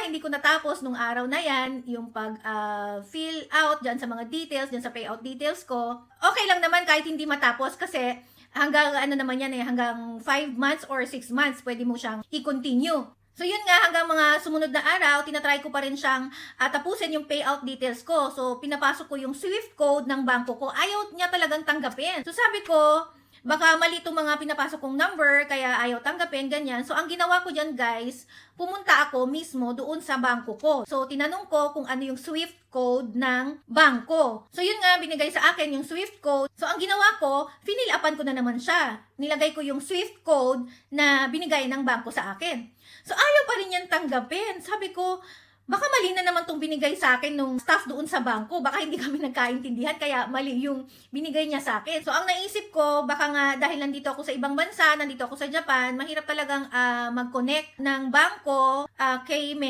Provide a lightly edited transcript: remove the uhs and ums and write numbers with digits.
hindi ko natapos nung araw na yan, yung pag-fill out dyan sa mga details, dyan sa payout details ko, okay lang naman kahit hindi matapos kasi hanggang ano naman yan hanggang 5 months or 6 months, pwede mo siyang i-continue. So yun nga, hanggang mga sumunod na araw, tinatry ko pa rin siyang tapusin yung payout details ko. So pinapasok ko yung SWIFT code ng bangko ko. Ayaw niya talagang tanggapin. So sabi ko, baka mali itong mga pinapasok kong number, kaya ayaw tanggapin, ganyan. So ang ginawa ko dyan guys, pumunta ako mismo doon sa bangko ko. So tinanong ko kung ano yung SWIFT code ng bangko. So yun nga, binigay sa akin yung SWIFT code. So ang ginawa ko, finil-upan ko na naman siya. Nilagay ko yung SWIFT code na binigay ng bangko sa akin. So ayaw pa rin yan tanggapin. Sabi ko, baka mali na naman tong binigay sa akin nung staff doon sa bangko. Baka hindi kami nagkaintindihan, kaya mali yung binigay niya sa akin. So ang naisip ko, baka nga dahil nandito ako sa ibang bansa, nandito ako sa Japan, mahirap talagang mag-connect ng bangko kay Meta.